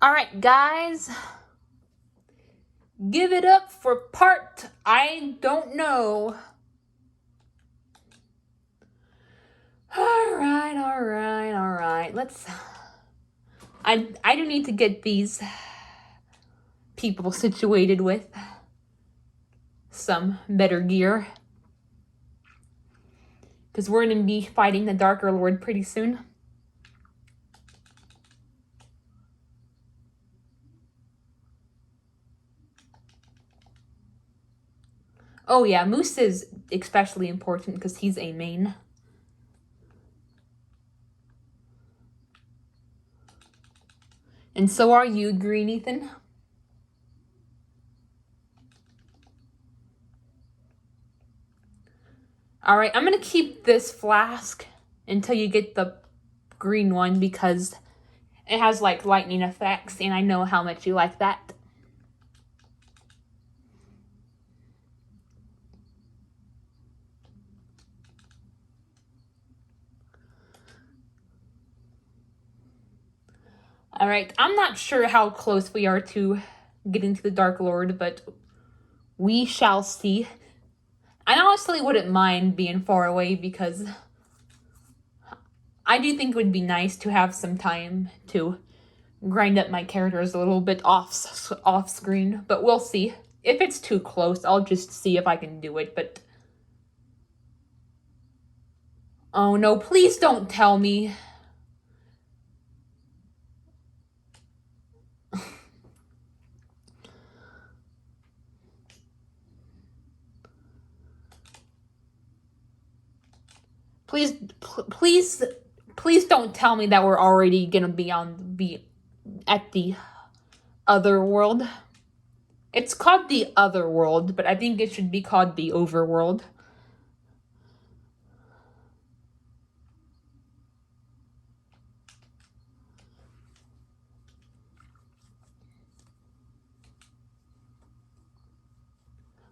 Alright, guys. Give it up for part I don't know. Alright. Let's... I do need to get these people situated with some better gear. Because we're going to be fighting the Darker Lord pretty soon. Oh yeah, Moose is especially important because he's a main. And so are you, Green Ethan. Alright, I'm going to keep this flask until you get the green one because it has like lightning effects and I know how much you like that. Alright, I'm not sure how close we are to getting to the Dark Lord, but we shall see. I honestly wouldn't mind being far away because I do think it would be nice to have some time to grind up my characters a little bit off screen, but we'll see. If it's too close, I'll just see if I can do it, but... Oh no, please don't tell me. Please don't tell me that we're already gonna be at the other world. It's called the other world, but I think it should be called the overworld.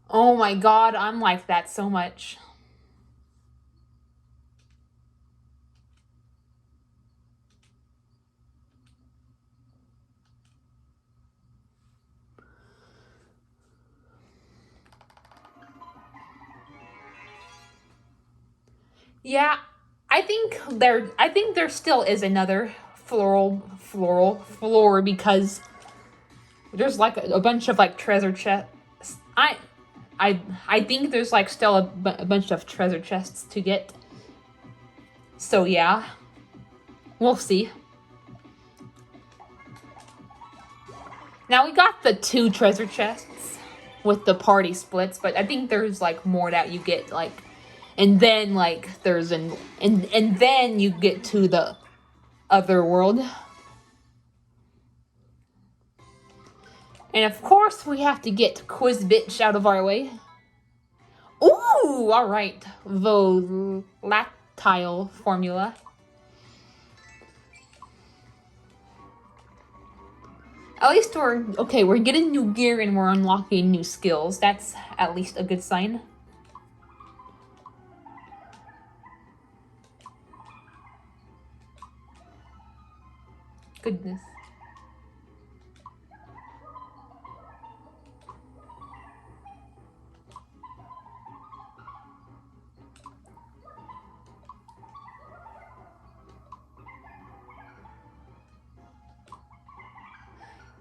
Oh my god, I'm like that so much. Yeah, I think there still is another floor because there's like a bunch of like treasure chests. I think there's like still a bunch of treasure chests to get. So yeah, we'll see. Now we got the 2 treasure chests with the party splits, but I think there's like more that you get like, and then like there's and then you get to the other world. And of course we have to get Quiz Bitch out of our way. Ooh, all right, volatile formula. At least we're getting new gear and we're unlocking new skills. That's at least a good sign. Goodness.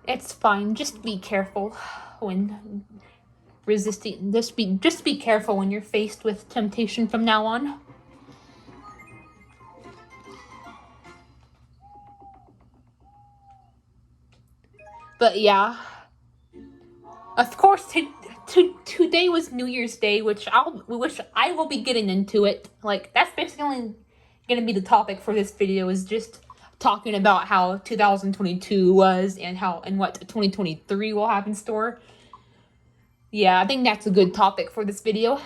It's fine. Just be careful when resisting. Just be careful when you're faced with temptation from now on. But yeah, of course, today was New Year's Day, which I will be getting into it. Like that's basically gonna be the topic for this video. Is just talking about how 2022 was and what 2023 will have in store. Yeah, I think that's a good topic for this video.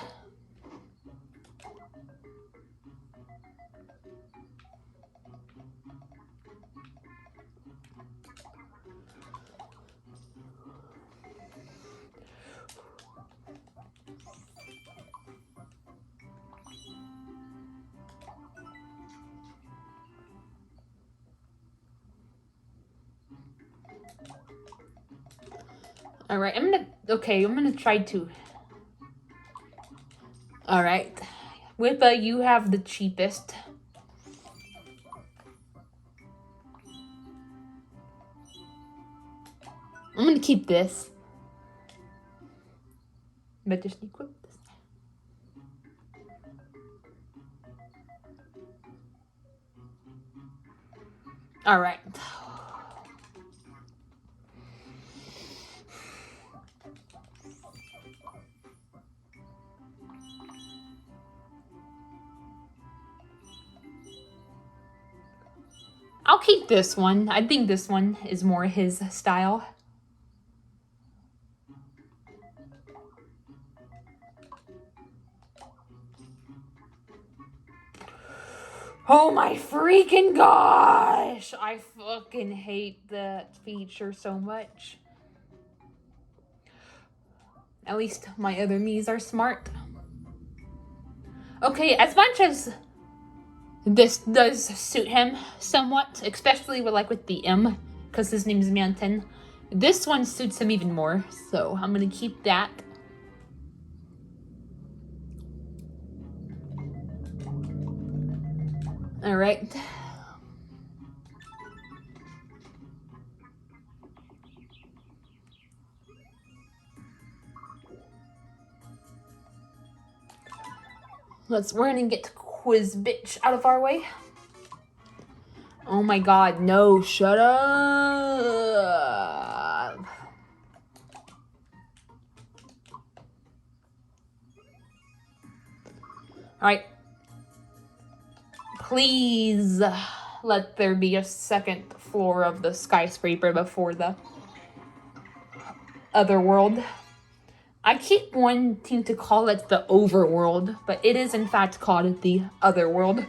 All right, I'm gonna try to. All right, Whippa, you have the cheapest. I'm gonna keep this, but just equip this. All right. I'll keep this one. I think this one is more his style. Oh my freaking gosh! I fucking hate that feature so much. At least my other Miis are smart. Okay, as much as this does suit him somewhat, especially with the M, because his name is Mountain, this one suits him even more, so I'm gonna keep that. Alright. We're gonna get Quiz Bitch out of our way. Oh my god, no, shut up. Alright. Please let there be a second floor of the skyscraper before the other world. I keep wanting to call it the overworld, but it is in fact called the other world.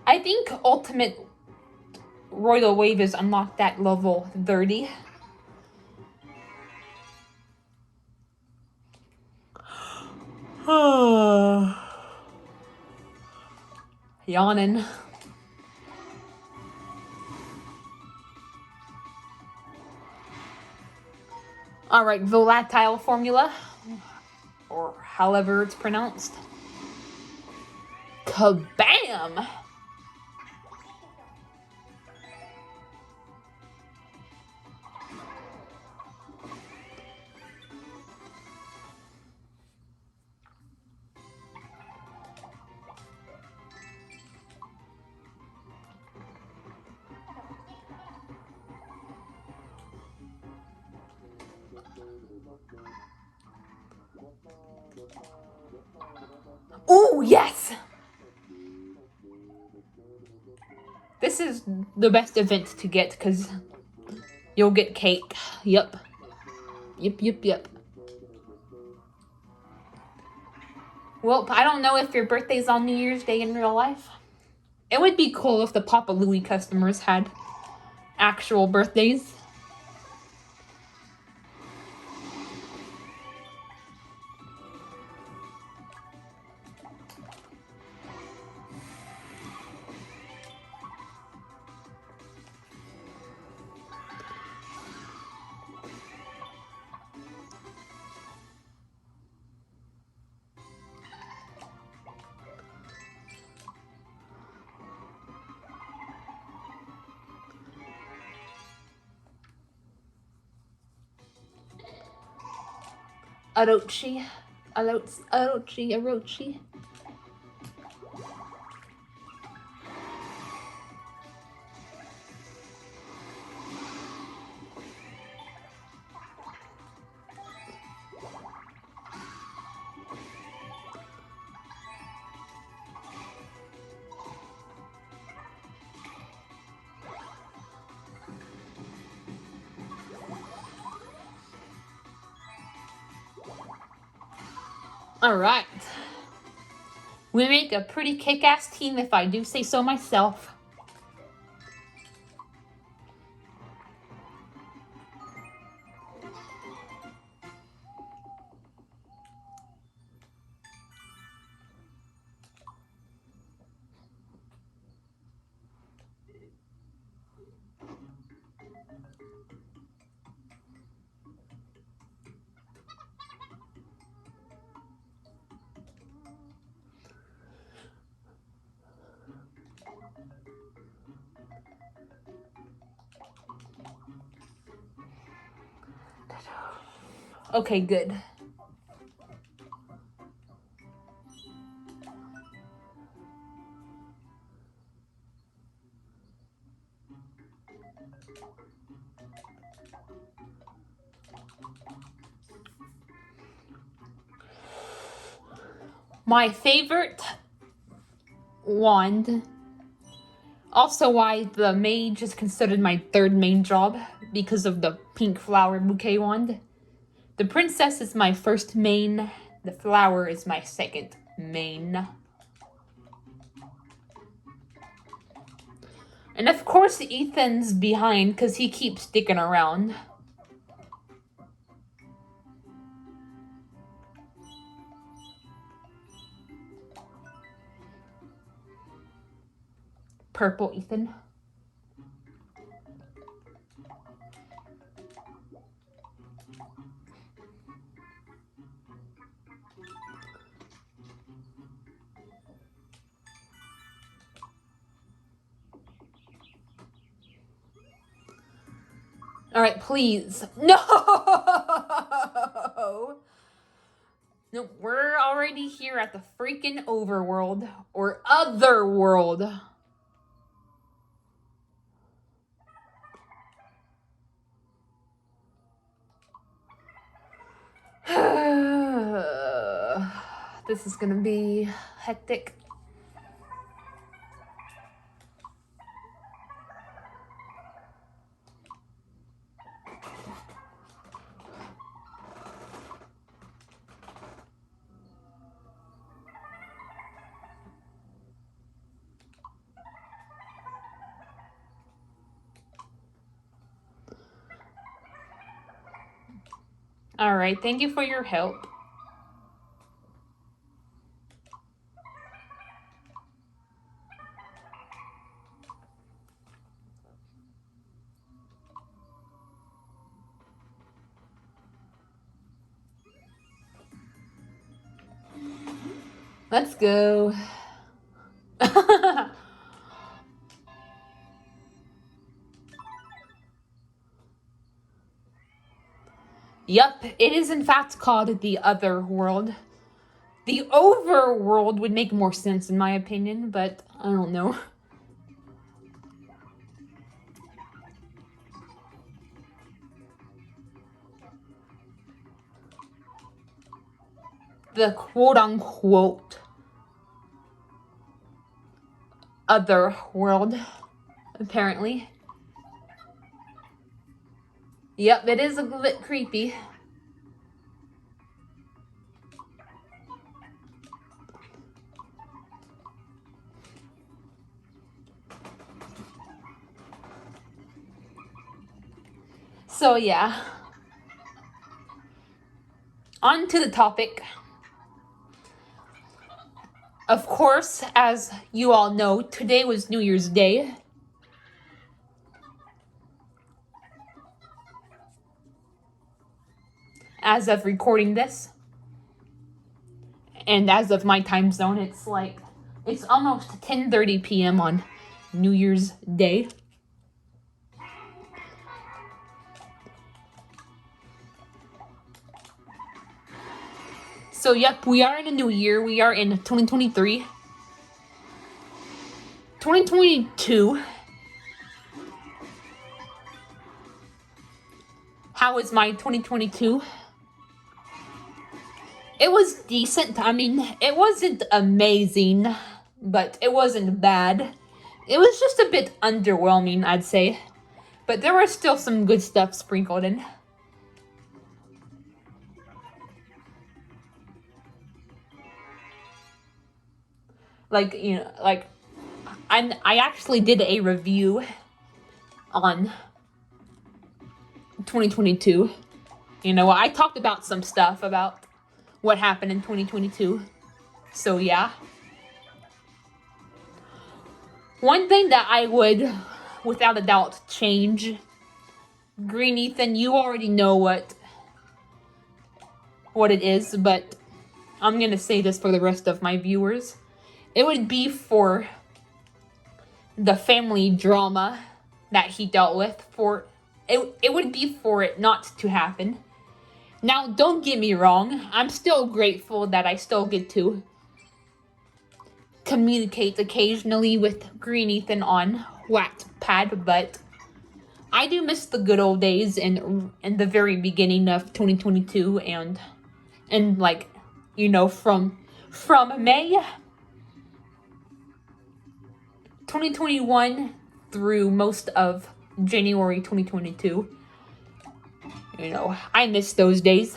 I think Ultimate Royal Wave is unlocked at level 30. Yawning. Alright, volatile formula. Or however it's pronounced. Kabam! Oh, yes! This is the best event to get because you'll get cake. Yep. Yep. Well, I don't know if your birthday's on New Year's Day in real life. It would be cool if the Papa Louie customers had actual birthdays. Orochi. Alright. We make a pretty kick-ass team if I do say so myself. Okay, good. My favorite wand. Also why the mage is considered my third main job, because of the pink flower bouquet wand. The princess is my first main. The flower is my second main. And of course Ethan's behind because he keeps sticking around. Purple Ethan. Alright, please. No! No, we're already here at the freaking overworld. Or otherworld. This is gonna be hectic. Alright, thank you for your help. Let's go. Yup, it is in fact called the other world. The overworld would make more sense in my opinion, but I don't know. The quote-unquote other world, apparently. Yep, it is a bit creepy. So yeah. On to the topic. Of course, as you all know, today was New Year's Day. As of recording this. And as of my time zone, it's almost 10:30 p.m. on New Year's Day. So yep, we are in a new year. We are in 2023. 2022. How was my 2022? It was decent. I mean, it wasn't amazing, but it wasn't bad. It was just a bit underwhelming, I'd say. But there was still some good stuff sprinkled in. I actually did a review on 2022. I talked about some stuff about what happened in 2022. So yeah. One thing that I would, without a doubt, change. Green Ethan, you already know what it is, but I'm gonna say this for the rest of my viewers. It would be for the family drama that he dealt with. It would be for it not to happen. Now, don't get me wrong. I'm still grateful that I still get to communicate occasionally with Green Ethan on Wattpad, but I do miss the good old days in the very beginning of 2022 and like, from May 2021 through most of January 2022. I miss those days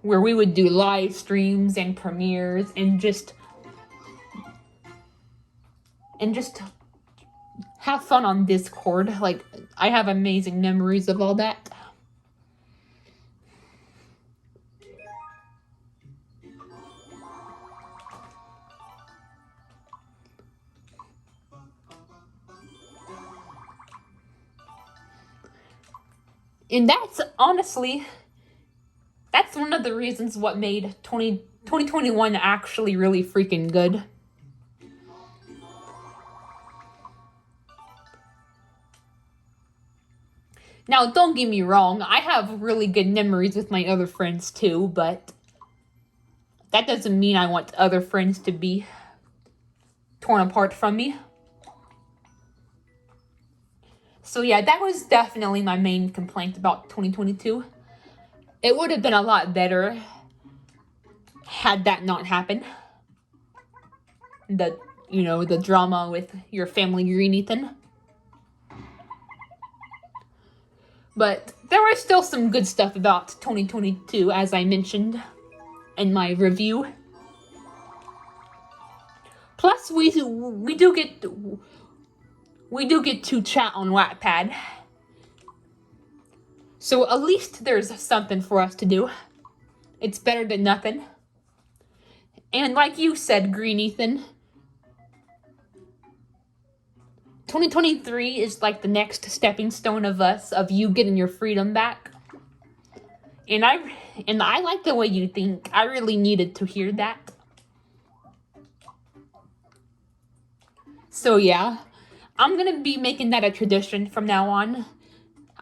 where we would do live streams and premieres and just have fun on Discord. Like, I have amazing memories of all that. And that's honestly, that's one of the reasons what made 2021 actually really freaking good. Now, don't get me wrong, I have really good memories with my other friends too, but that doesn't mean I want other friends to be torn apart from me. So yeah, that was definitely my main complaint about 2022. It would have been a lot better had that not happened. The drama with your family, Green Ethan. But there was still some good stuff about 2022, as I mentioned in my review. Plus, we do get to chat on Wattpad. So at least there's something for us to do. It's better than nothing. And like you said, Green Ethan, 2023 is like the next stepping stone of you getting your freedom back. And I like the way you think. I really needed to hear that. So yeah, I'm gonna be making that a tradition from now on.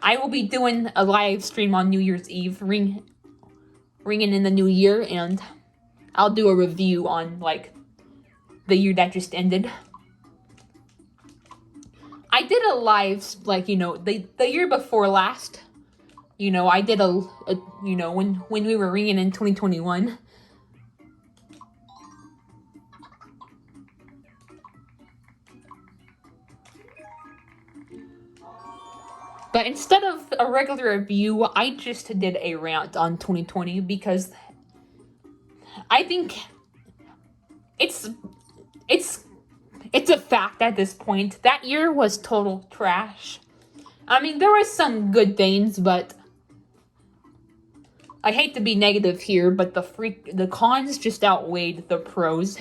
I will be doing a live stream on New Year's Eve, ringing in the new year, and I'll do a review on like the year that just ended. I did a live, the year before last. I did when we were ringing in 2021. But instead of a regular review, I just did a rant on 2020 because I think it's a fact at this point. That year was total trash. I mean, there were some good things, but I hate to be negative here, but the cons just outweighed the pros.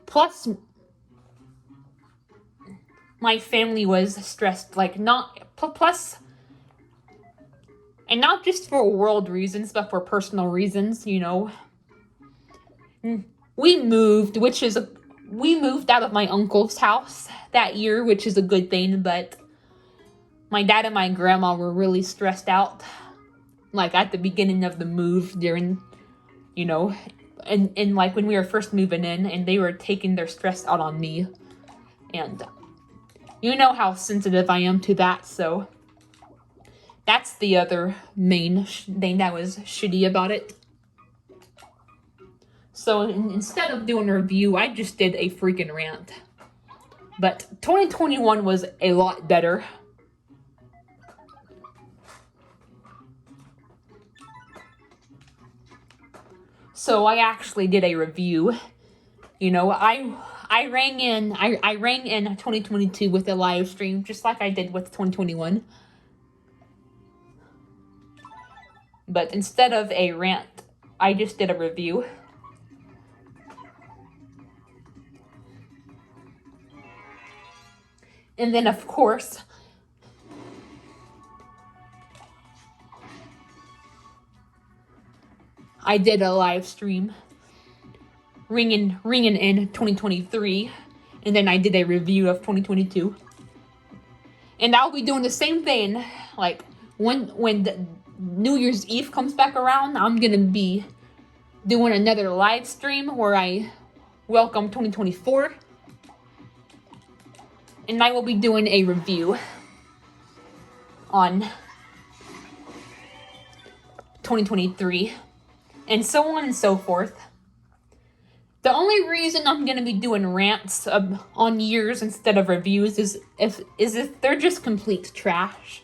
Plus, my family was stressed, and not just for world reasons, but for personal reasons, We moved out of my uncle's house that year, which is a good thing, but my dad and my grandma were really stressed out, like at the beginning of the move during, and like when we were first moving in, and they were taking their stress out on me. And you know how sensitive I am to that, so that's the other main thing that was shitty about it. So instead of doing a review, I just did a freaking rant. But 2021 was a lot better. So I actually did a review. You know, I rang in 2022 with a live stream, just like I did with 2021. But instead of a rant, I just did a review. And then, of course, I did a live stream ringing in 2023, and then I did a review of 2022. And I'll be doing the same thing, like when the New Year's Eve comes back around, I'm gonna be doing another live stream where I welcome 2024, and I will be doing a review on 2023, and so on and so forth. The only reason I'm gonna be doing rants on years instead of reviews is if they're just complete trash.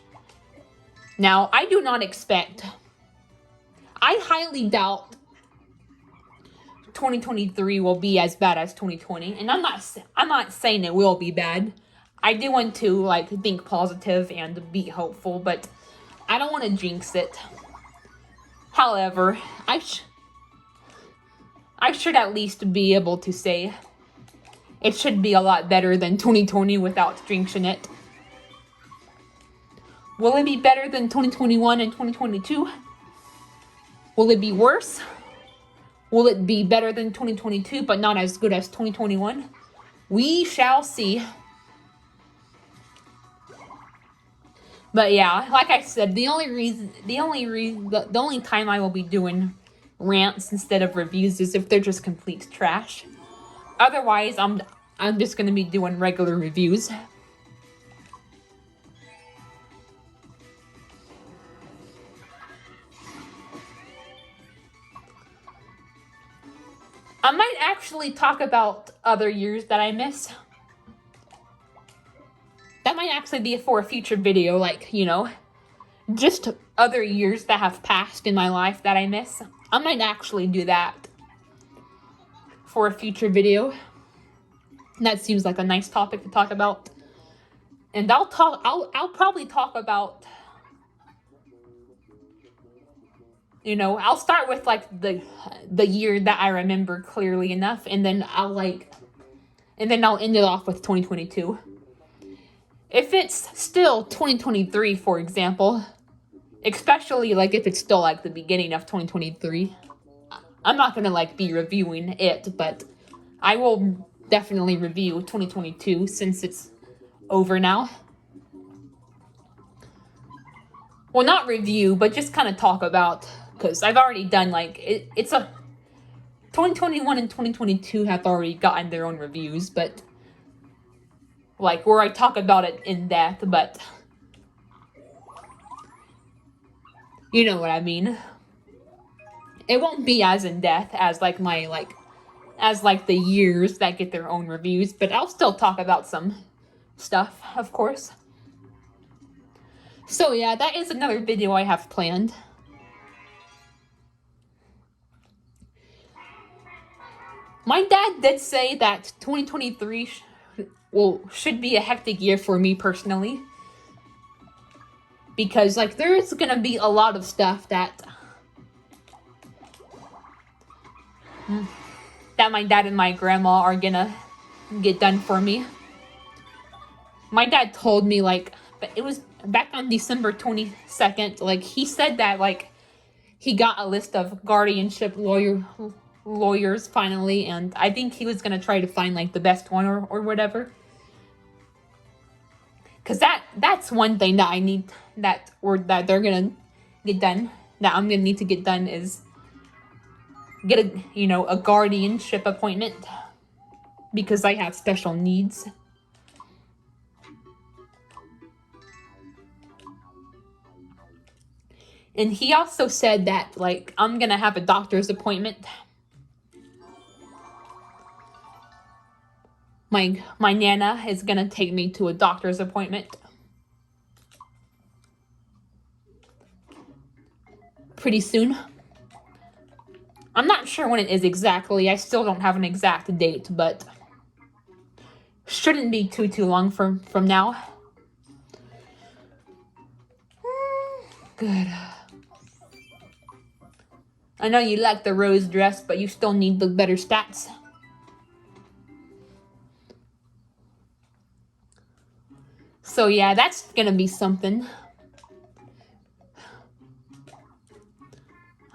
Now, I do not expect. I highly doubt 2023 will be as bad as 2020, and I'm not saying it will be bad. I do want to like think positive and be hopeful, but I don't want to jinx it. However, I should at least be able to say it should be a lot better than 2020 without jinxing it. Will it be better than 2021 and 2022? Will it be worse? Will it be better than 2022 but not as good as 2021? We shall see. But yeah, like I said, the only time I will be doing rants instead of reviews is if they're just complete trash. Otherwise, I'm just gonna be doing regular reviews. I might actually talk about other years that I miss. That might actually be for a future video, like, you know, just other years that have passed in my life that I miss. I might actually do that for a future video. That seems like a nice topic to talk about. And I'll probably talk about, you know, I'll start with like the year that I remember clearly enough, and then I'll end it off with 2022. If it's still 2023, for example, especially like if it's still like the beginning of 2023, I'm not gonna like be reviewing it, but I will definitely review 2022 since it's over now. Well, not review, but just kind of talk about, because I've already done like it's a 2021 and 2022 have already gotten their own reviews, but like where I talk about it in depth, but you know what I mean. It won't be as in depth as like the years that get their own reviews, but I'll still talk about some stuff, of course. So yeah, that is another video I have planned. My dad did say that 2023 should be a hectic year for me personally. Because like there's gonna be a lot of stuff that my dad and my grandma are gonna get done for me. My dad told me like, it was back on December 22nd, like he said that like he got a list of guardianship lawyers finally, and I think he was gonna try to find like the best one or whatever. Cause that's one thing that I need that they're gonna get done, that I'm gonna need to get done, is get a guardianship appointment because I have special needs. And he also said that like I'm gonna have a doctor's appointment. My Nana is gonna take me to a doctor's appointment pretty soon. I'm not sure when it is exactly. I still don't have an exact date, but shouldn't be too long from now. Good. I know you like the rose dress, but you still need the better stats. So yeah, that's gonna be something.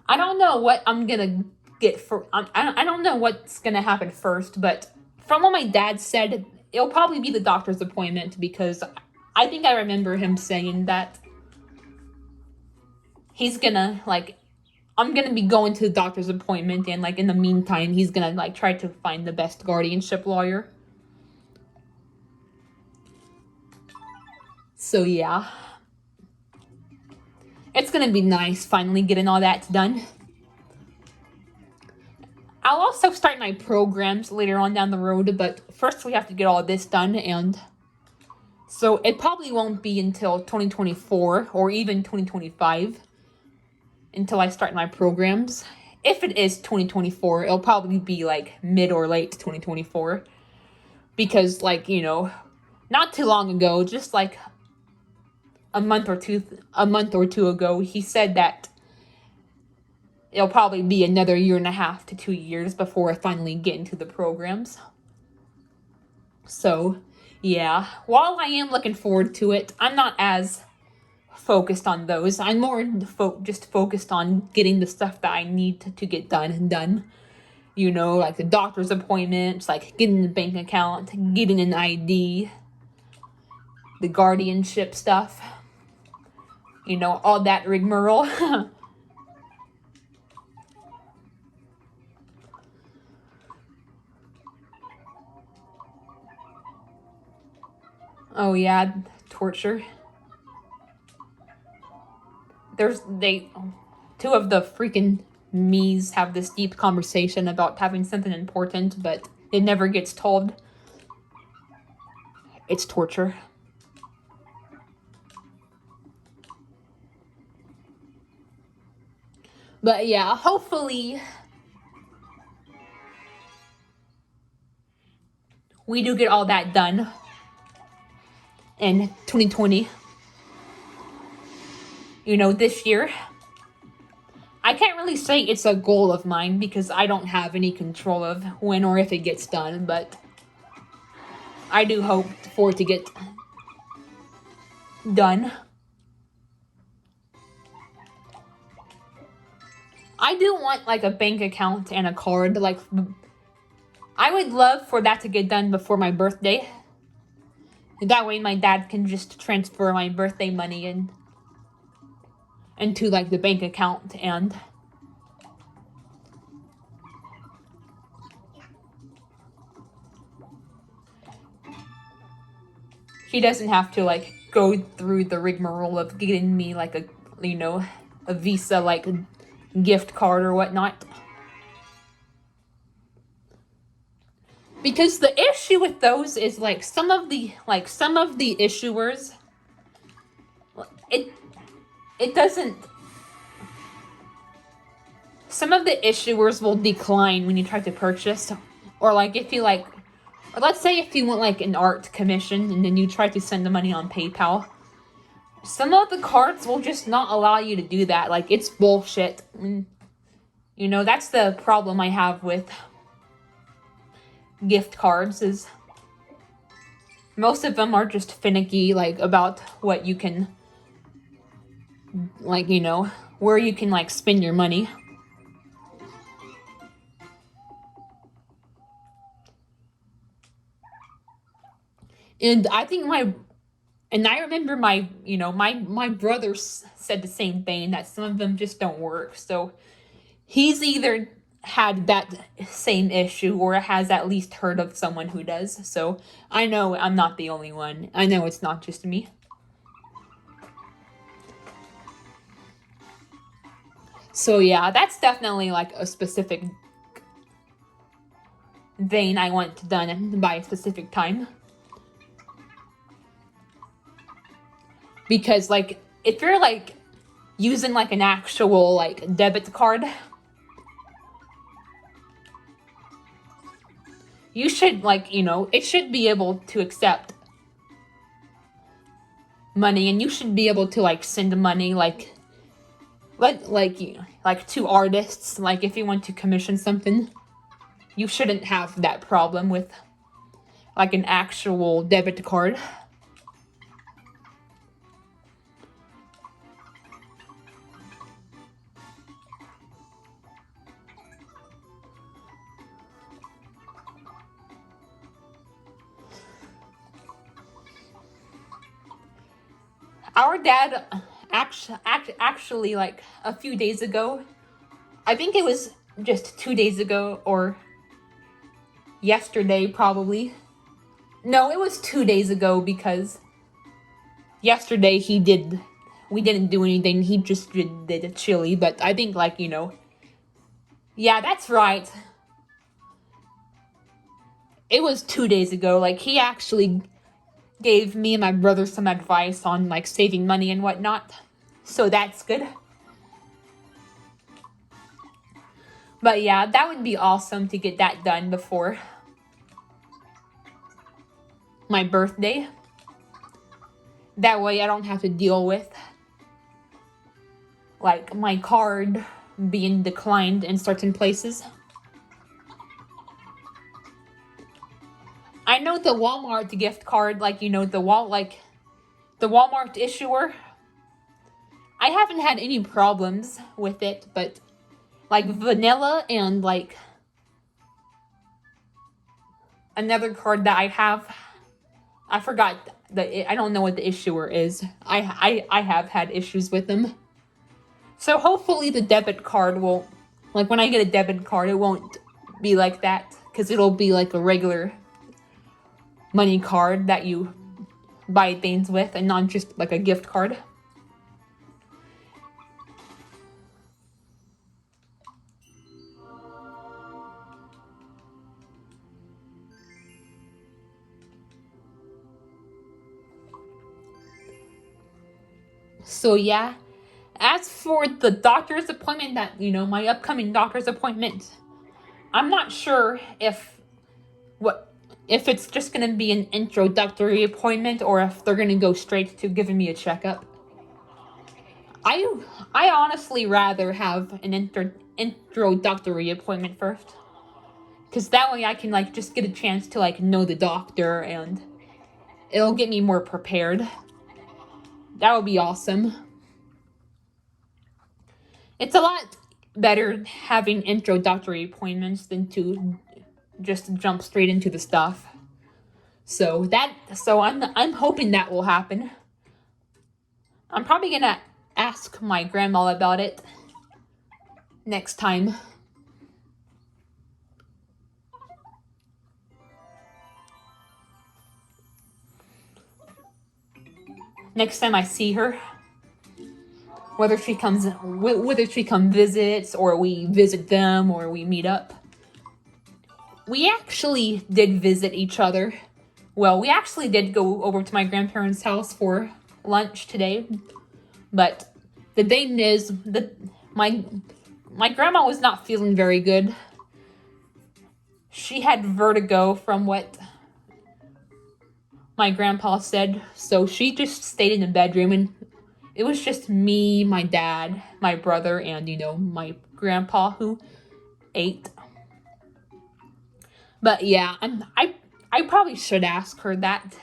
I don't know what I'm gonna get for. I don't know what's gonna happen first, but from what my dad said, it'll probably be the doctor's appointment because I think I remember him saying that he's gonna like. I'm gonna be going to the doctor's appointment, and like in the meantime, he's gonna like try to find the best guardianship lawyer. So yeah, it's gonna be nice finally getting all that done. I'll also start my programs later on down the road, but first we have to get all this done, and so it probably won't be until 2024 or even 2025 until I start my programs. If it is 2024, it'll probably be like mid or late 2024 because like, you know, not too long ago, just like a month or two ago, he said that it'll probably be another 1.5 to 2 years before I finally get into the programs. So, yeah, while I am looking forward to it, I'm not as focused on those. I'm more just focused on getting the stuff that I need to get done. You know, like the doctor's appointments, like getting the bank account, getting an ID, the guardianship stuff. You know, all that rigmarole. Oh yeah, torture. Two of the freaking me's have this deep conversation about having something important, but it never gets told. It's torture. But yeah, hopefully we do get all that done in 2020. You know, this year. I can't really say it's a goal of mine because I don't have any control of when or if it gets done, but I do hope for it to get done. I do want like a bank account and a card. Like, I would love for that to get done before my birthday. That way my dad can just transfer my birthday money into like the bank account, and he doesn't have to like go through the rigmarole of getting me like a, you know, a Visa like gift card or whatnot. Because the issue with those is like some of the issuers, it doesn't. Some of the issuers will decline when you try to purchase, or like if you like, or let's say if you want like an art commission and then you try to send the money on PayPal, some of the cards will just not allow you to do that. Like, it's bullshit. You know, that's the problem I have with gift cards, is most of them are just finicky, like about what you can, like, you know, where you can like spend your money. And I think I remember my brother said the same thing, that some of them just don't work. So he's either had that same issue or has at least heard of someone who does. So I know I'm not the only one. I know it's not just me. So yeah, that's definitely like a specific vein I want done by a specific time. Because like if you're like using like an actual like debit card, you should, like, it should be able to accept money, and you should be able to, like, send money, like to artists. Like, if you want to commission something, you shouldn't have that problem with, like, an actual debit card. Our dad actually, like, a few days ago, I think it was just 2 days ago, or yesterday probably. No, it was 2 days ago, because yesterday we didn't do anything. He just did a chili, but I think, like, yeah, that's right. It was 2 days ago. Like, he actually gave me and my brother some advice on, like, saving money and whatnot. So that's good. But yeah, that would be awesome to get that done before my birthday. That way I don't have to deal with, like, my card being declined in certain places. I know the Walmart gift card, like, the Walmart issuer, I haven't had any problems with it, but, like, vanilla and, like, another card that I have, I forgot I don't know what the issuer is. I have had issues with them. So hopefully the debit card won't, like, when I get a debit card, it won't be like that, because it'll be like a regular money card that you buy things with, and not just like a gift card. So yeah, as for the doctor's appointment, my upcoming doctor's appointment, I'm not sure if it's just gonna be an introductory appointment, or if they're gonna go straight to giving me a checkup. I honestly rather have an introductory appointment first, because that way I can, like, just get a chance to, like, know the doctor, and it'll get me more prepared. That would be awesome. It's a lot better having introductory appointments than to just jump straight into the stuff. So I'm hoping that will happen. I'm probably gonna ask my grandma about it next time. Next time I see her, whether she comes visits, or we visit them, or we meet up. We actually did visit each other. Well, we actually did go over to my grandparents' house for lunch today, but the thing is that my grandma was not feeling very good. She had vertigo, from what my grandpa said, so she just stayed in the bedroom, and it was just me, my dad, my brother, and, my grandpa who ate. But yeah, I probably should ask her that,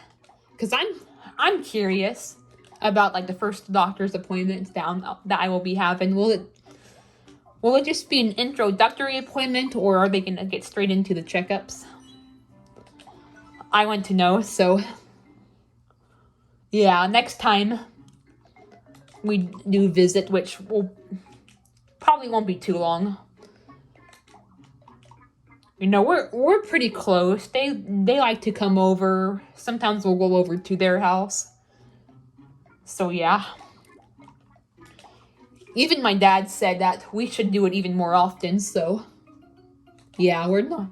because I'm curious about, like, the first doctor's appointment that I will be having. Will it just be an introductory appointment, or are they gonna get straight into the checkups? I want to know. So yeah, next time we do visit, which probably won't be too long. We're pretty close. They like to come over. Sometimes we'll go over to their house. So yeah. Even my dad said that we should do it even more often, so yeah, we're not.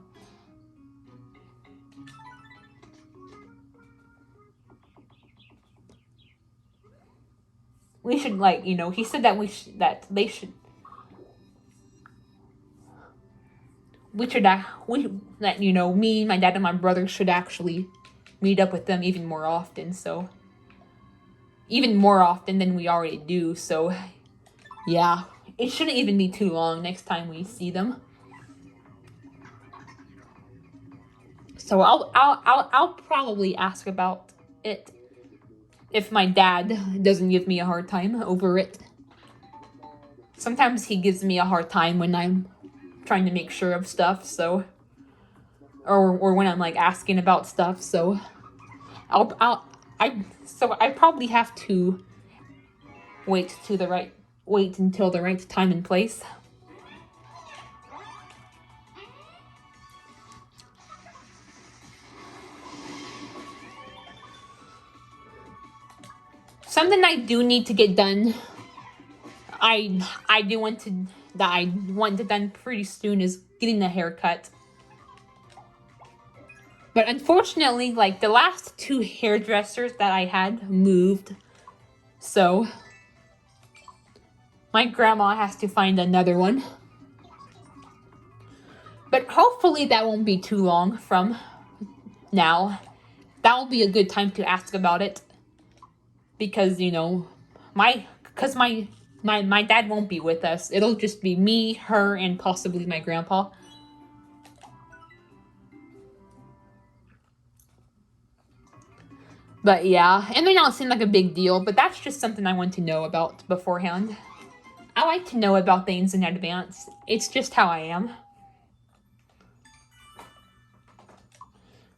We should, like, he said that they should. we should that me, my dad, and my brother should actually meet up with them even more often. So even more often than we already do. So yeah, it shouldn't even be too long next time we see them. So I'll probably ask about it if my dad doesn't give me a hard time over it. Sometimes he gives me a hard time when I'm trying to make sure of stuff, so or when I'm like asking about stuff, so I probably have to wait until the right time and place. Something I do need to get done. I want it done pretty soon is getting a haircut. But unfortunately, like the last 2 hairdressers that I had moved, so my grandma has to find another one. But hopefully that won't be too long from now. That'll be a good time to ask about it. Because, my dad won't be with us. It'll just be me, her, and possibly my grandpa. But yeah, it may not seem like a big deal, but that's just something I want to know about beforehand. I like to know about things in advance. It's just how I am.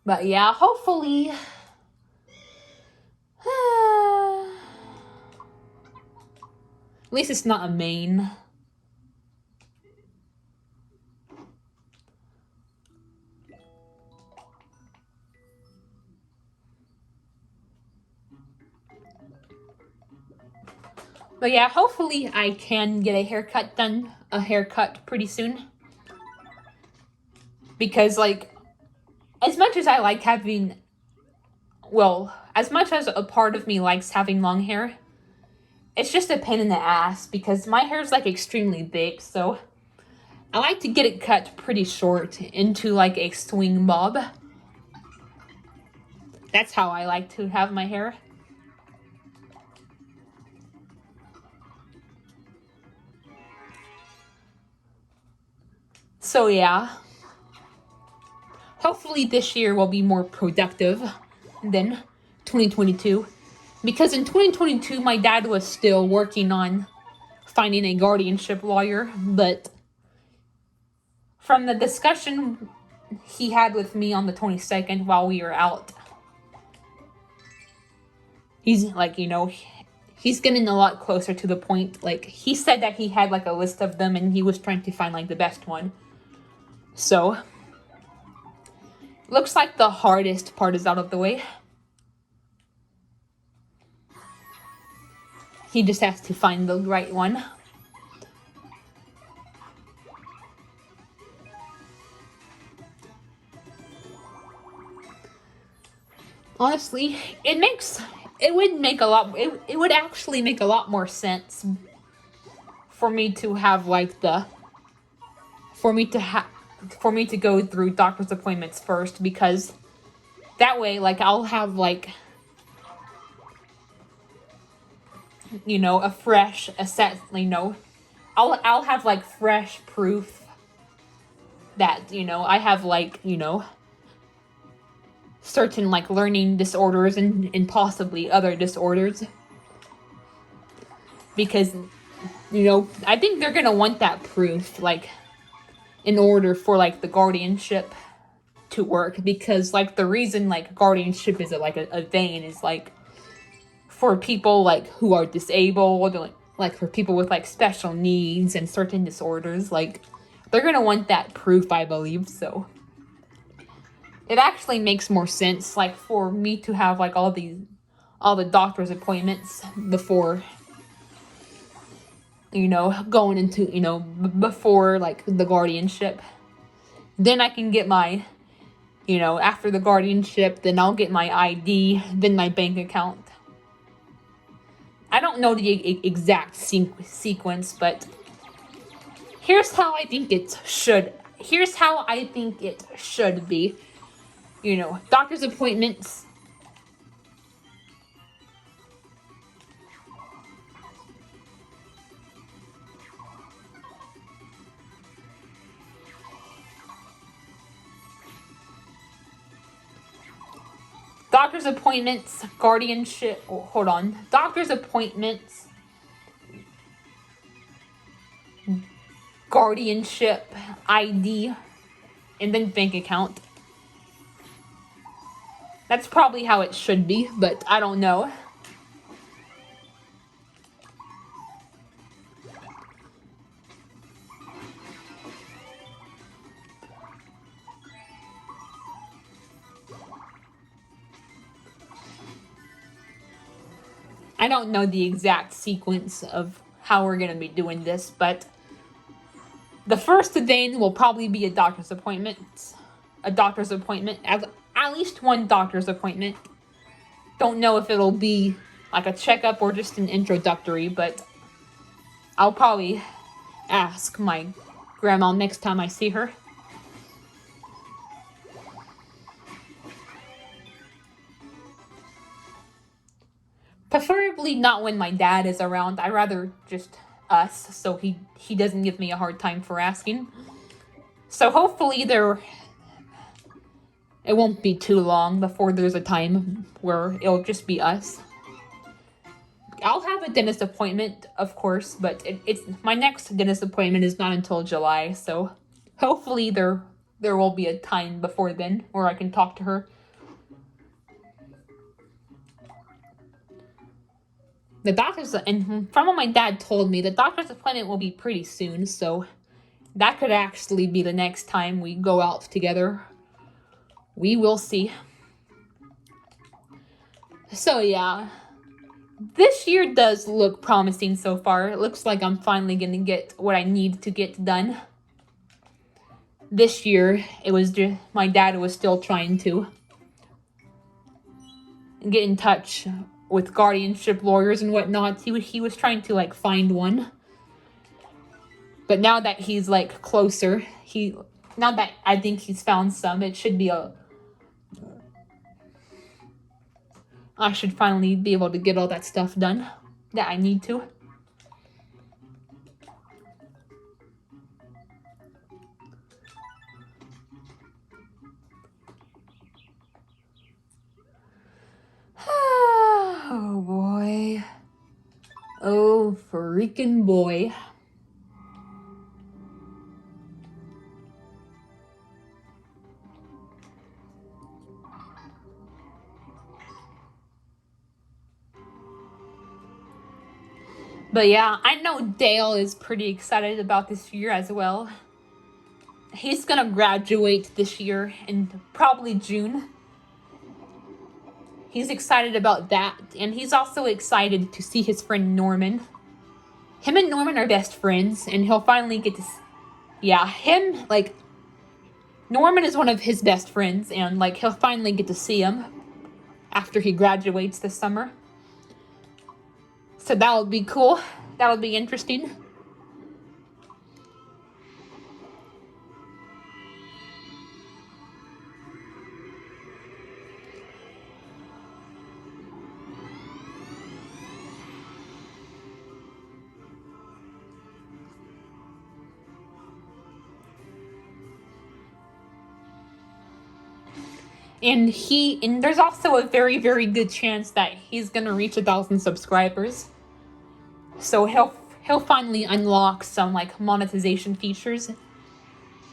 But yeah, hopefully... At least it's not a main. But yeah, hopefully I can get a haircut pretty soon. Because, like, as much as I like having, as much as a part of me likes having long hair, it's just a pain in the ass because my hair is, like, extremely thick, so I like to get it cut pretty short into, like, a swing bob. That's how I like to have my hair. So yeah, hopefully this year will be more productive than 2022. Because in 2022, my dad was still working on finding a guardianship lawyer, but from the discussion he had with me on the 22nd while we were out, he's like, he's getting a lot closer to the point. Like, he said that he had, like, a list of them and he was trying to find, like, the best one. So, looks like the hardest part is out of the way. He just has to find the right one. Honestly, it would actually make a lot more sense for me to have, like, for me to go through doctor's appointments first, because that way, like, I'll have, like, a fresh set, I'll have, like, fresh proof that, I have, like, certain, like, learning disorders and possibly other disorders. Because, I think they're gonna want that proof, like, in order for, like, the guardianship to work. Because, like, the reason, like, guardianship is, like, a thing is, like, for people, like, who are disabled, like, for people with, like, special needs and certain disorders, like, they're gonna want that proof, I believe, so. It actually makes more sense, like, for me to have, like, all the doctor's appointments before, going into, before, like, the guardianship. Then I can get my, after the guardianship, then I'll get my ID, then my bank account. I don't know the exact sequence, but here's how I think it should here's how I think it should be. Doctor's appointments. Doctor's appointments, guardianship. Oh, hold on. Doctor's appointments, guardianship, ID, and then bank account. That's probably how it should be, but I don't know. I don't know the exact sequence of how we're going to be doing this, but the first thing will probably be a doctor's appointment. At least one doctor's appointment. Don't know if it'll be like a checkup or just an introductory, but I'll probably ask my grandma next time I see her. Preferably not when my dad is around. I'd rather just us, so he doesn't give me a hard time for asking. So hopefully it won't be too long before there's a time where it'll just be us. I'll have a dentist appointment, of course, but it's my next dentist appointment is not until July, so hopefully there will be a time before then where I can talk to her. The doctor's, and from what my dad told me, the doctor's appointment will be pretty soon, so that could actually be the next time we go out together. We will see. So yeah, this year does look promising so far. It looks like I'm finally gonna get what I need to get done. This year, it was just, my dad was still trying to get in touch with guardianship lawyers and whatnot. He was trying to like find one. But now that he's like closer, now that I think he's found some, it should be I should finally be able to get all that stuff done that I need to. Oh boy. Oh freaking boy. But yeah, I know Dale is pretty excited about this year as well. He's gonna graduate this year in probably June. He's excited about that, and he's also excited to see his friend Norman. Him and Norman are best friends, and he'll finally get to... Norman is one of his best friends, and he'll finally get to see him after he graduates this summer. So that'll be cool. That'll be interesting. And there's also a very, very good chance that he's gonna reach 1,000 subscribers. So he'll finally unlock some monetization features.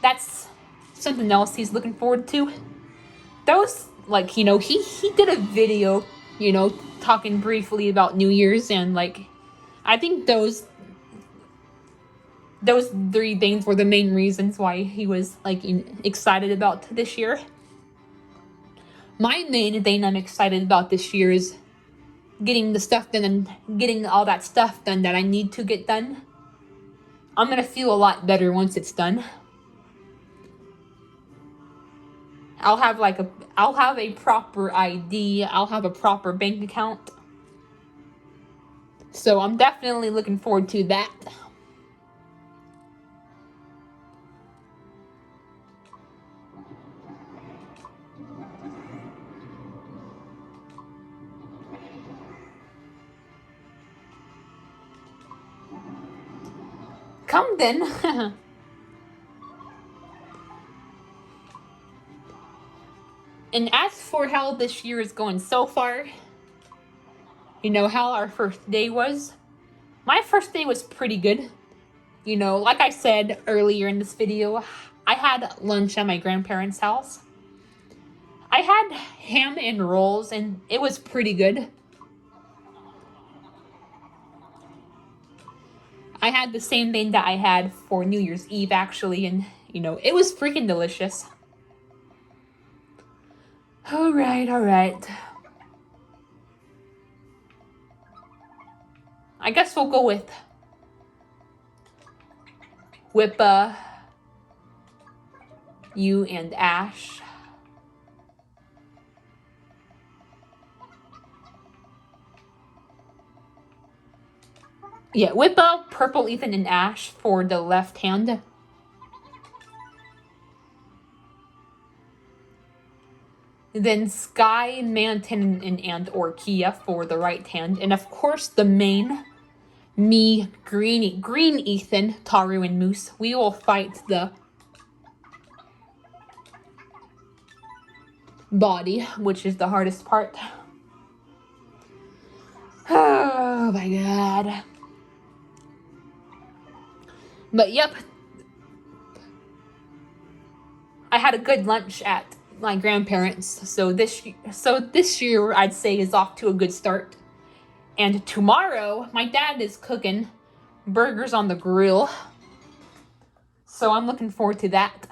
That's something else he's looking forward to. Those he did a video, talking briefly about New Year's, and I think those 3 things were the main reasons why he was excited about this year. My main thing I'm excited about this year is getting the stuff done and getting all that stuff done that I need to get done. I'm gonna feel a lot better once it's done. I'll have a proper ID. I'll have a proper bank account. So I'm definitely looking forward to that. come then. And as for how this year is going so far, you know, how our first day was. My first day was pretty good. You know, like I said earlier in this video, I had lunch at my grandparents' house. I had ham and rolls, and it was pretty good. I had the same thing that I had for New Year's Eve, actually, and, you know, it was freaking delicious. Alright. I guess we'll go with Wippa, you, and Ash. Yeah, Wippa, Purple, Ethan, and Ash for the left hand. Then Sky, Manton, and Orkia for the right hand. And of course, the main, me, Green Ethan, Taru, and Moose. We will fight the body, which is the hardest part. Oh my god. But yep, I had a good lunch at my grandparents, so this year I'd say is off to a good start. And tomorrow my dad is cooking burgers on the grill, so I'm looking forward to that.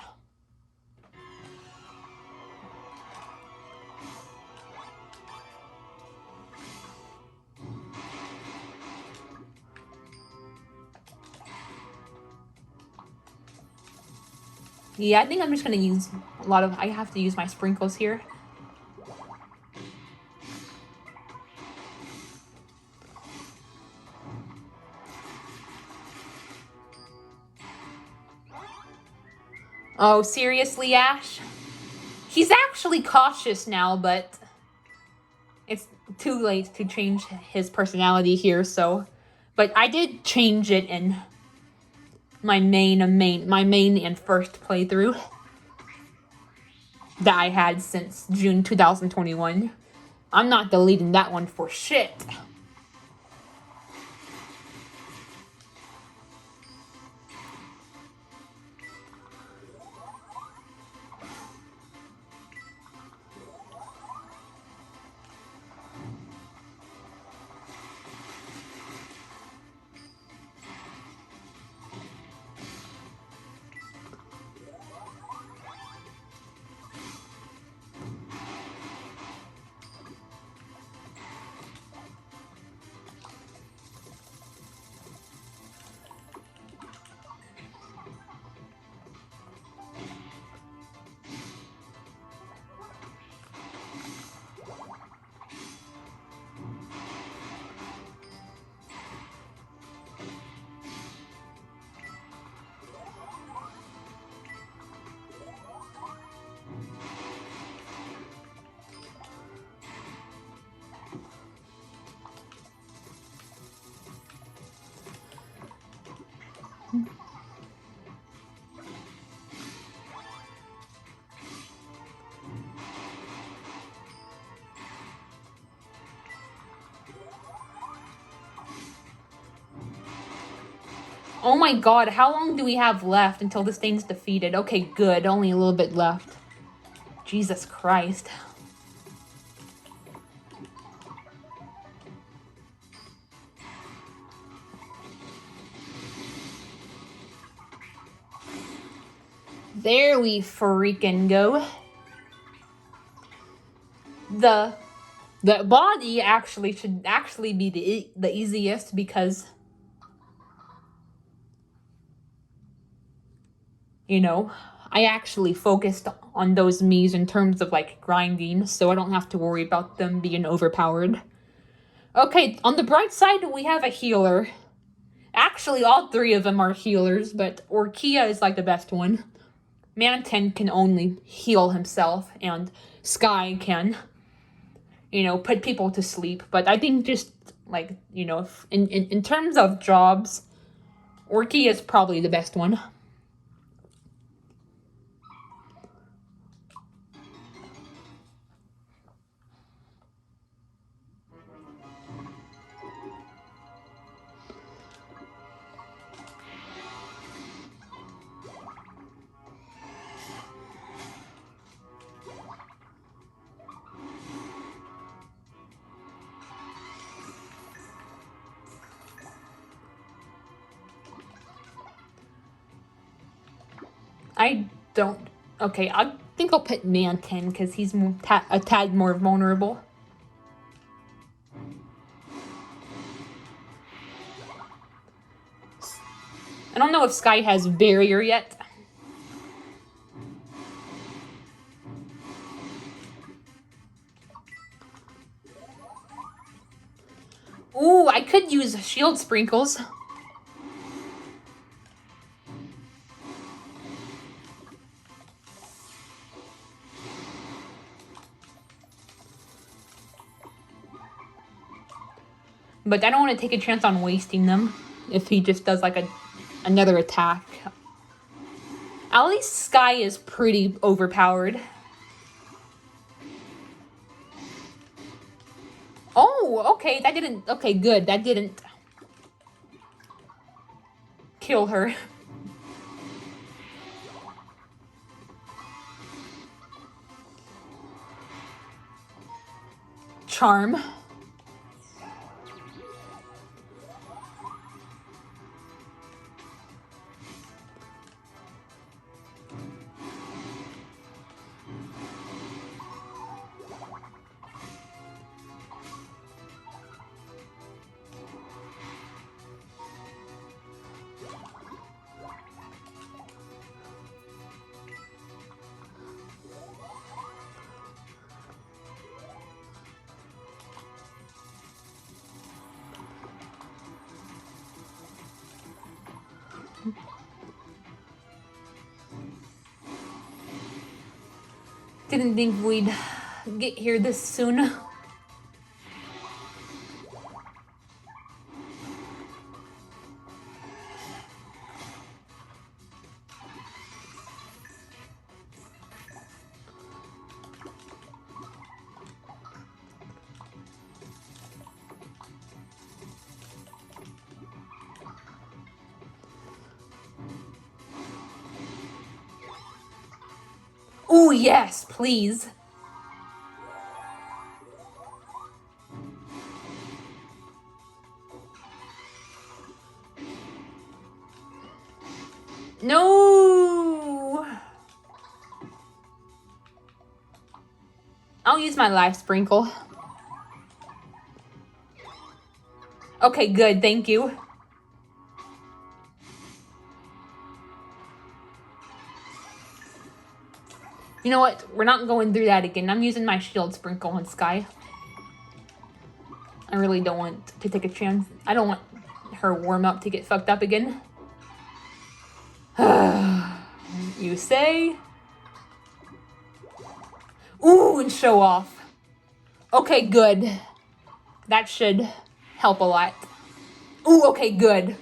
Yeah, I think I'm just gonna use I have to use my sprinkles here. Oh, seriously, Ash? He's actually cautious now, but it's too late to change his personality here, so. But I did change it in my main and first playthrough that I had since June 2021. I'm not deleting that one for shit. Oh my god, how long do we have left until this thing's defeated? Okay, good. Only a little bit left. Jesus Christ. There we freaking go. The body should actually be the easiest because, you know, I actually focused on those Miis in terms of like grinding, so I don't have to worry about them being overpowered. Okay, on the bright side, we have a healer. Actually, all three of them are healers, but Orkia is like the best one. Manton can only heal himself, and Sky can, you know, put people to sleep. But I think just, like, you know, in terms of jobs, Orky is probably the best one. I don't... Okay, I think I'll put Manton because he's a tad more vulnerable. I don't know if Sky has barrier yet. Ooh, I could use shield sprinkles. But I don't want to take a chance on wasting them if he just does like another attack. At least Sky is pretty overpowered. Oh, okay, that didn't... Okay, good, that didn't kill her. Charm. Didn't think we'd get here this soon. Ooh, yes, please. No! I'll use my life sprinkle. Okay, good, thank you. You know what? We're not going through that again. I'm using my shield sprinkle on Sky. I really don't want to take a chance. I don't want her warm up to get fucked up again. You say? Ooh, and show off. Okay, good. That should help a lot. Ooh, okay, good.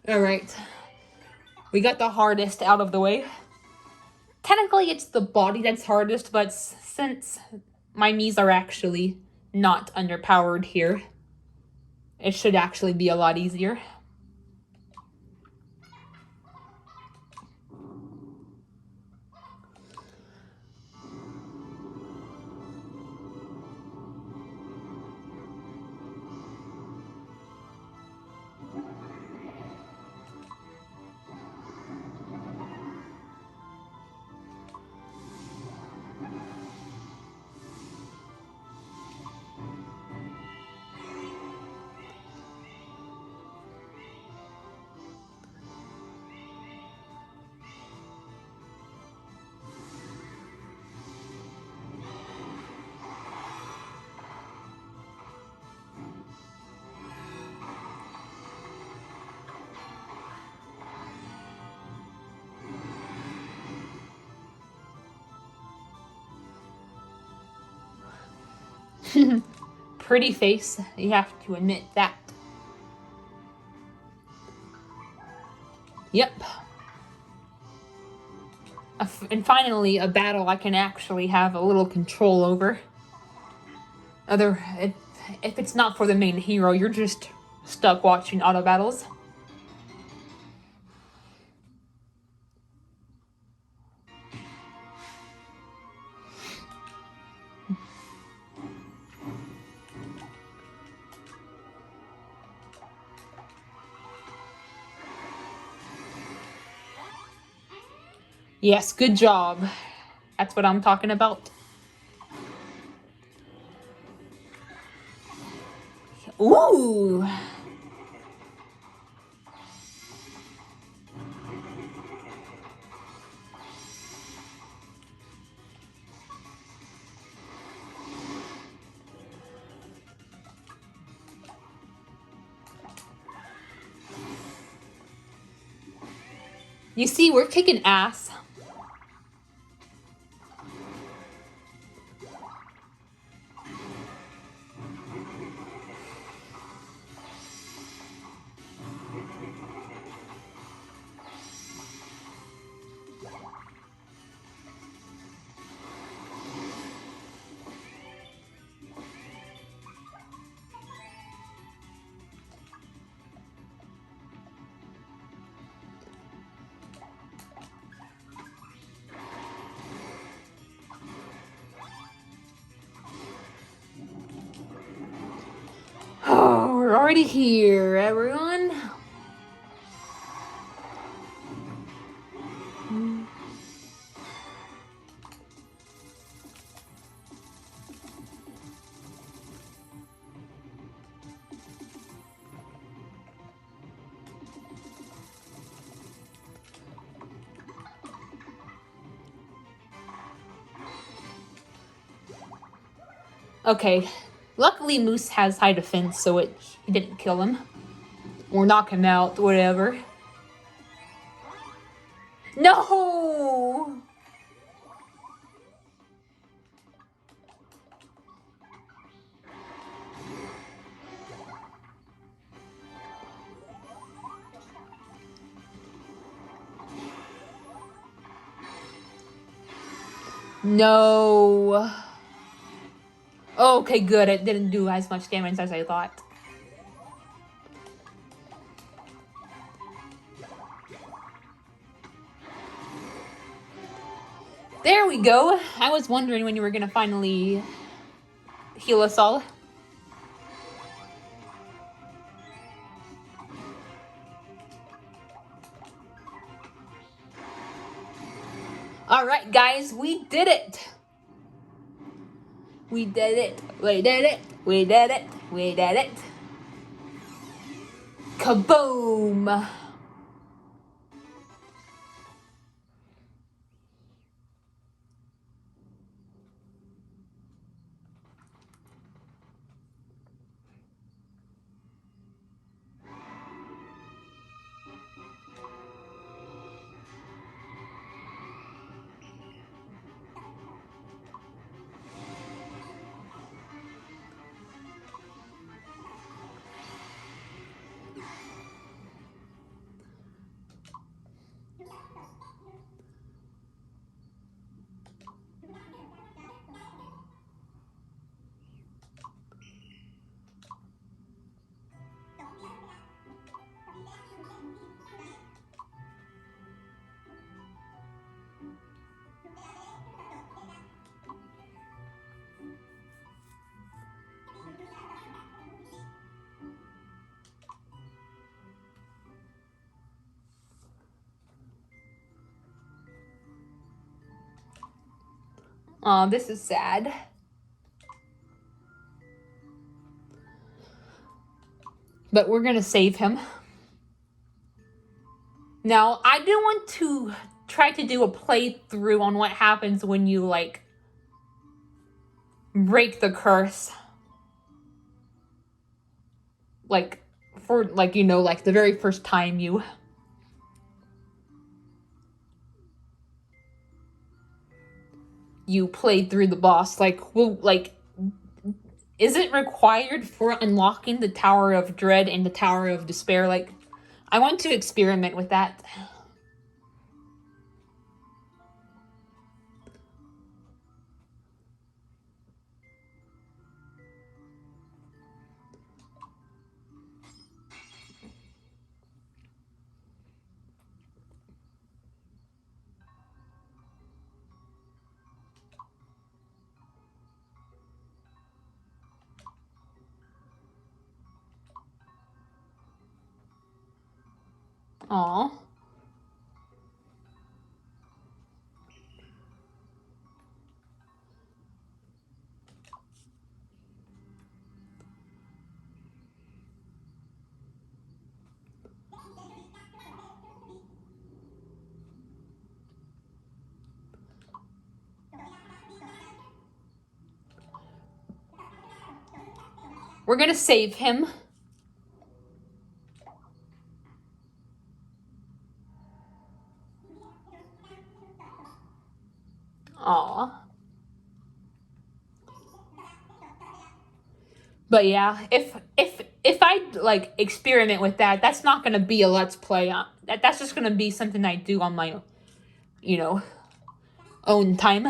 Alright. We got the hardest out of the way. Technically, it's the body that's hardest, but since my knees are actually not underpowered here, it should actually be a lot easier. Pretty face, you have to admit that. Yep. And finally, a battle I can actually have a little control over. If it's not for the main hero, you're just stuck watching auto battles. Yes, good job. That's what I'm talking about. Ooh! You see, we're kicking ass. Oh, we're already here, everyone. Okay, luckily Moose has high defense, so he didn't kill him. Or knock him out, whatever. No! No. Okay, good. It didn't do as much damage as I thought. There we go. I was wondering when you were gonna finally heal us all. Alright, guys, we did it! We did it. We did it. We did it. We did it. Kaboom! Aw, this is sad. But we're gonna save him. Now, I do want to try to do a playthrough on what happens when you, like, break the curse. Like, for, like, you know, like, the very first time you... you played through the boss. Like, well, like... is it required for unlocking the Tower of Dread and the Tower of Despair? Like, I want to experiment with that. Aw. We're gonna save him. Aw. But yeah, if I like experiment with that, that's not gonna be a let's play. That's just gonna be something I do on my, own time.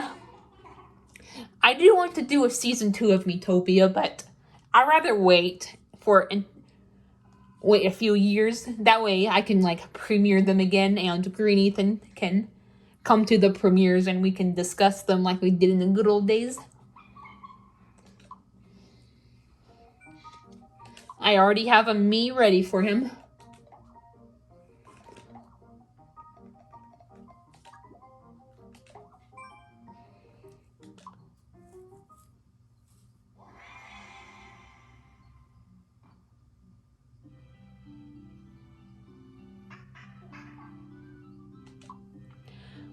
I do want to do a season 2 of Miitopia, but I'd rather wait a few years. That way I can like premiere them again, and Green Ethan can come to the premieres and we can discuss them like we did in the good old days. I already have a me ready for him.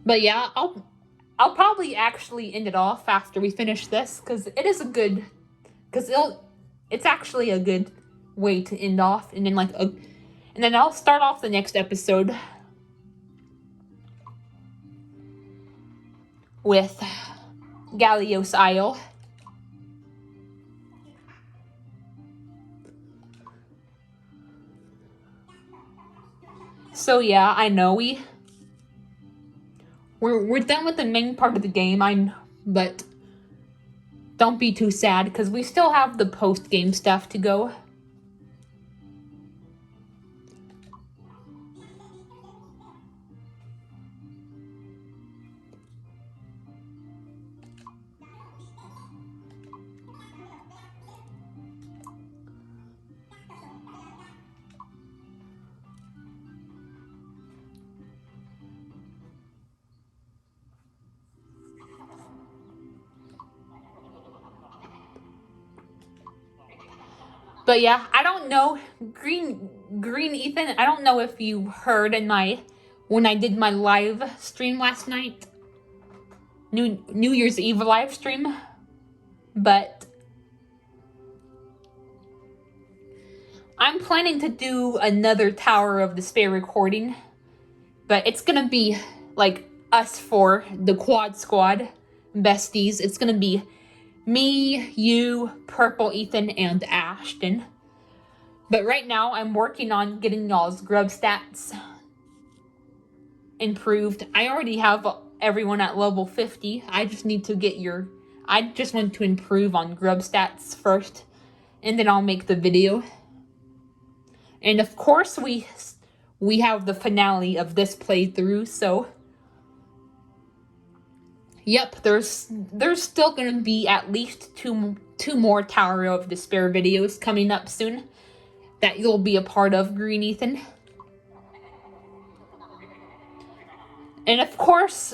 But yeah, I'll probably actually end it off after we finish this, because it's actually a good way to end off, and then I'll start off the next episode with Gallios Isle. So yeah, I know we're done with the main part of the game. But don't be too sad, because we still have the post-game stuff to go. But yeah, I don't know, Green Ethan, I don't know if you heard when I did my live stream last night, New Year's Eve live stream, but I'm planning to do another Tower of Despair recording, but it's gonna be like us four, the Quad Squad besties. It's gonna be me, you, Purple Ethan, and Ashton. But right now, I'm working on getting y'all's grub stats improved. I already have everyone at level 50. I just need to I just want to improve on grub stats first, and then I'll make the video. And of course, we have the finale of this playthrough, so yep, there's still gonna be at least two more Tower of Despair videos coming up soon that you'll be a part of, Green Ethan. And of course,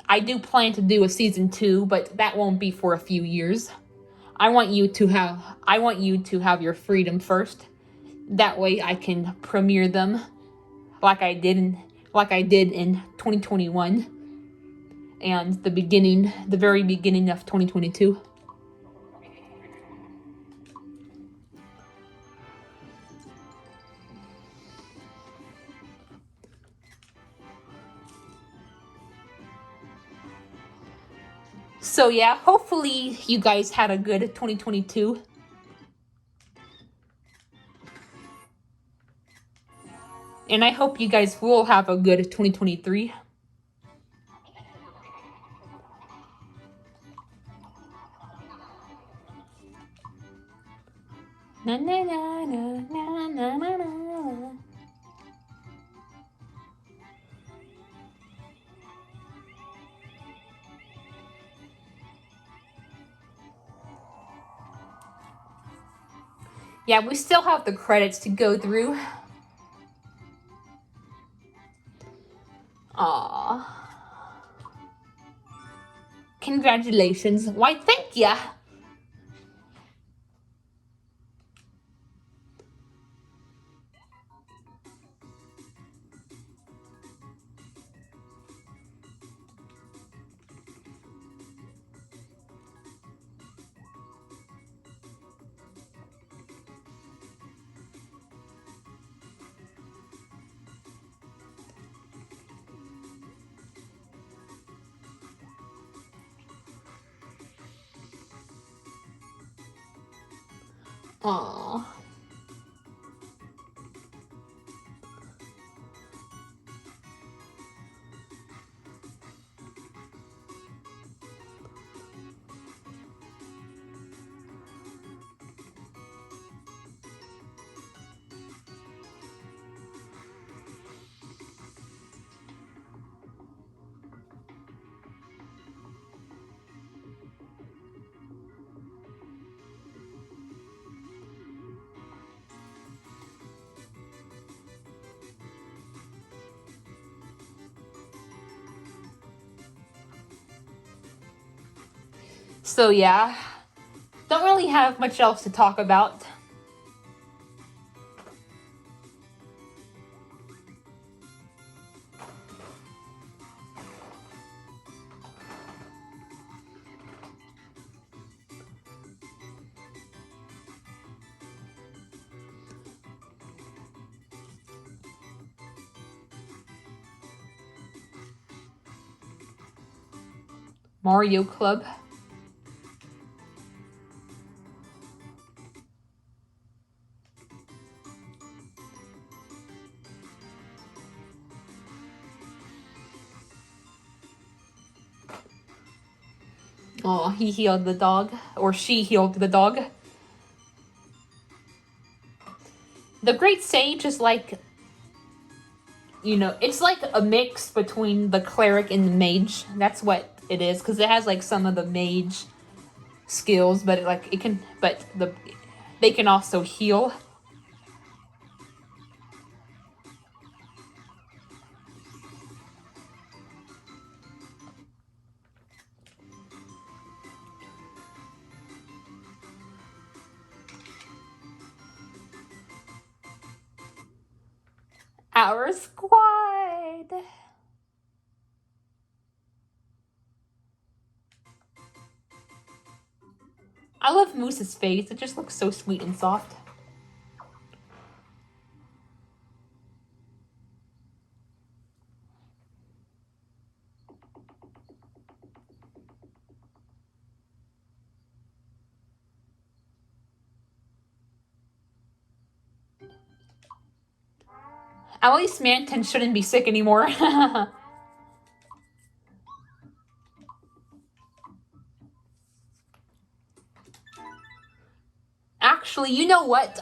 I do plan to do a season 2, but that won't be for a few years. I want you to have your freedom first. That way I can premiere them like I did in 2021 and the very beginning of 2022. So yeah, hopefully you guys had a good 2022. And I hope you guys will have a good 2023. Na na na na na na na na. Yeah, we still have the credits to go through. Aww. Congratulations. Why, thank ya. Aww. So yeah, don't really have much else to talk about. Mario Club. Oh, he healed the dog. Or she healed the dog. The Great Sage is like, you know, it's like a mix between the cleric and the mage. That's what it is, because it has like some of the mage skills, but they can also heal. Our squad. I love Moose's face. It just looks so sweet and soft. At least Manton shouldn't be sick anymore. Actually, you know what?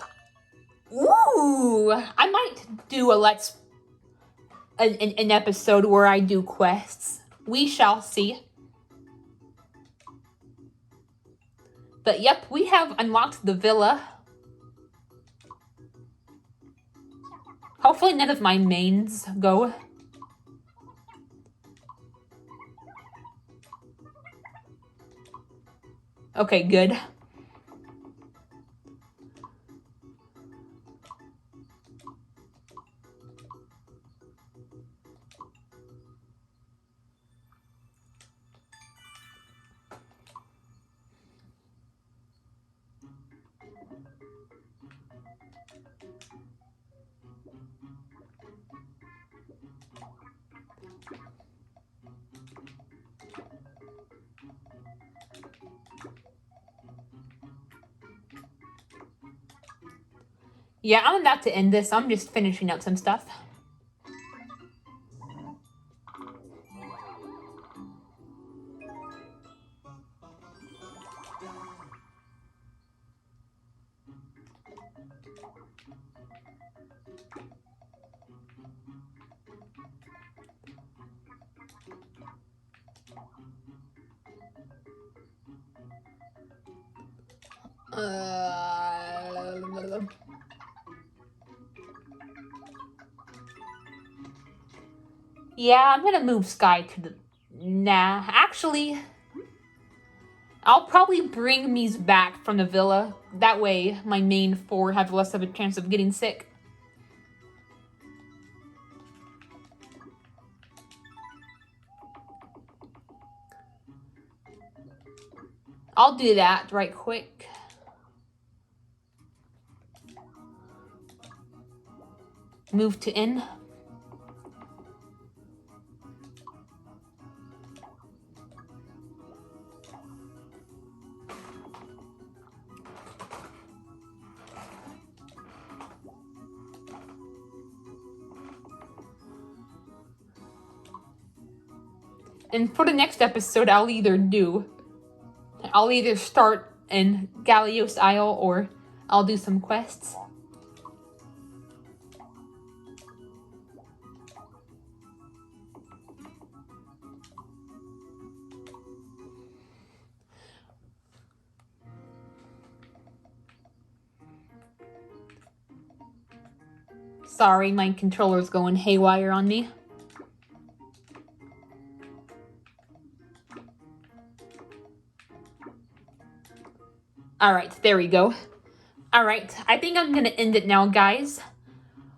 Ooh, I might do an episode where I do quests. We shall see. But yep, we have unlocked the villa. Hopefully none of my mains go. Okay, good. Yeah, I'm about to end this. I'm just finishing up some stuff. Yeah, I'm gonna move Sky to the... Nah, actually, I'll probably bring Mies back from the villa. That way, my main four have less of a chance of getting sick. I'll do that right quick. Move to inn. And for the next episode, I'll either start in Gallios Isle or I'll do some quests. Sorry, my controller's going haywire on me. Alright, there we go. Alright, I think I'm gonna end it now, guys.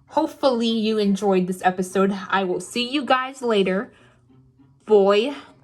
Hopefully you enjoyed this episode. I will see you guys later. Boy.